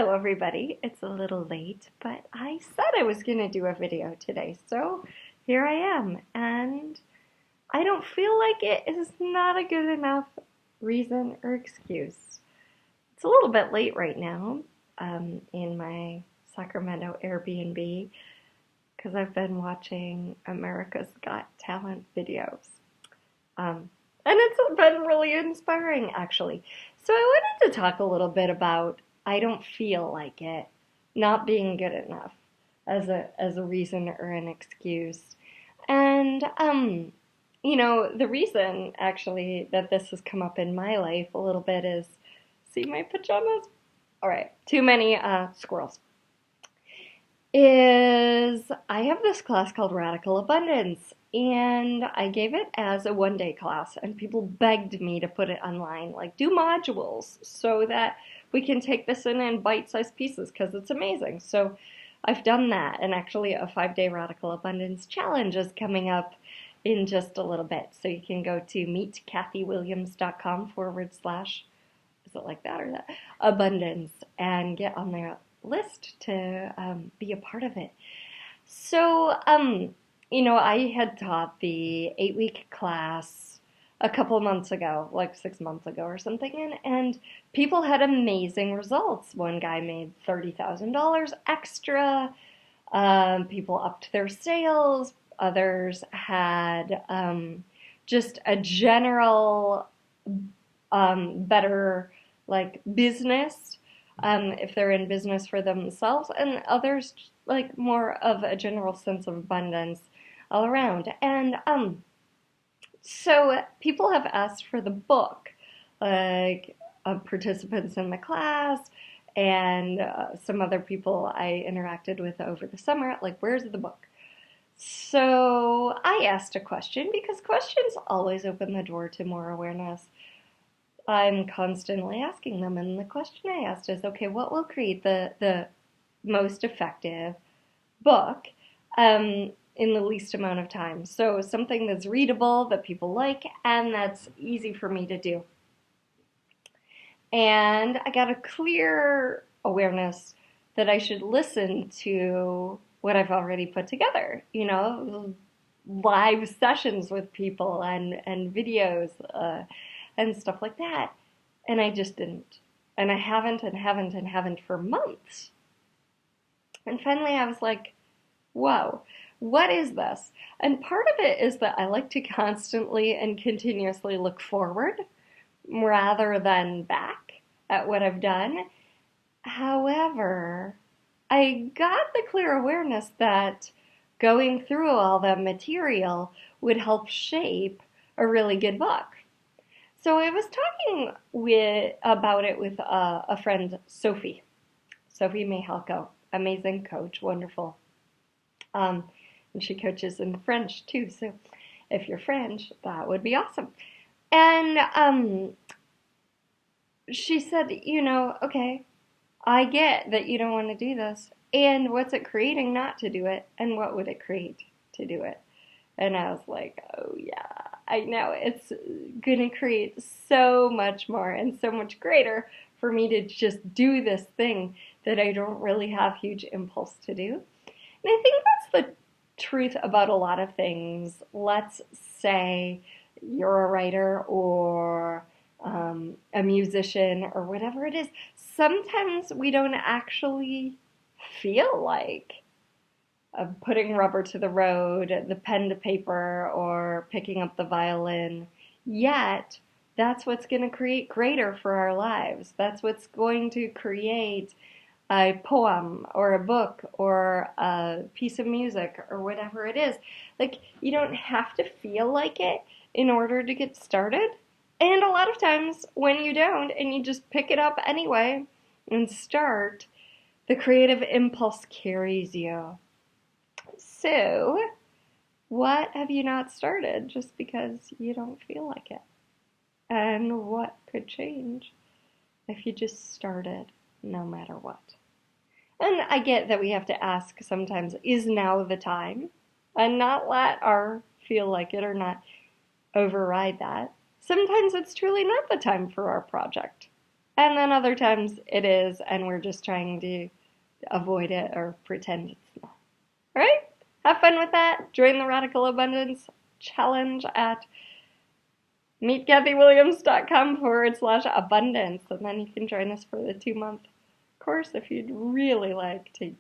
Hello everybody. It's a little late, but I said I was going to do a video today, so here I am. And I don't feel like it is not a good enough reason or excuse. It's a little bit late right now in my Sacramento Airbnb because I've been watching America's Got Talent videos. And it's been really inspiring, actually. So I wanted to talk a little bit about I don't feel like it, not being good enough as a reason or an excuse. And the reason actually that this has come up in my life a little bit is, see my pajamas? All right, too many squirrels. Is I have this class called Radical Abundance, and I gave it as a one-day class, and people begged me to put it online, like do modules so that we can take this in bite-sized pieces because it's amazing. So I've done that, and actually a 5-day Radical Abundance challenge is coming up in just a little bit. So you can go to meetkathywilliams.com /, is it like that or that? Abundance, and get on their list to be a part of it. So, I had taught the 8-week class a couple months ago, like 6 months ago or something, and people had amazing results. One guy made $30,000 extra. People upped their sales. Others had just a general better like business if they're in business for themselves, and others like more of a general sense of abundance all around. And so people have asked for the book, like participants in the class and some other people I interacted with over the summer, like, where's the book? So I asked a question because questions always open the door to more awareness. I'm constantly asking them, and the question I asked is, okay, what will create the most effective book in the least amount of time? So something that's readable, that people like, and that's easy for me to do. And I got a clear awareness that I should listen to what I've already put together, live sessions with people and videos and stuff like that. And I just didn't. And I haven't for months. And finally I was like, whoa, what is this? And part of it is that I like to constantly and continuously look forward rather than back at what I've done. However, I got the clear awareness that going through all that material would help shape a really good book. So I was talking about it with a friend, Sophie Mihalko, amazing coach, wonderful. And she coaches in French too, so if you're French, that would be awesome. And she said, okay, I get that you don't want to do this, and what's it creating not to do it, and what would it create to do it? And I was like, oh yeah, I know, it's gonna create so much more and so much greater for me to just do this thing that I don't really have huge impulse to do. And I think that's the truth about a lot of things. Let's say you're a writer or a musician or whatever it is. Sometimes we don't actually feel like putting rubber to the road, the pen to paper, or picking up the violin. Yet, that's what's going to create greater for our lives. That's what's going to create a poem or a book or a piece of music or whatever it is. Like, you don't have to feel like it in order to get started. And a lot of times when you don't and you just pick it up anyway and start, the creative impulse carries you. So, what have you not started just because you don't feel like it? And what could change if you just started no matter what? And I get that we have to ask sometimes, is now the time? And not let our feel like it or not override that. Sometimes it's truly not the time for our project. And then other times it is, and we're just trying to avoid it or pretend it's not. All right? Have fun with that. Join the Radical Abundance Challenge at meetkathywilliams.com/abundance. And then you can join us for the 2-month course if you'd really like to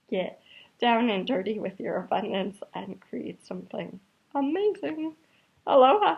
get down and dirty with your abundance and create something amazing. Aloha.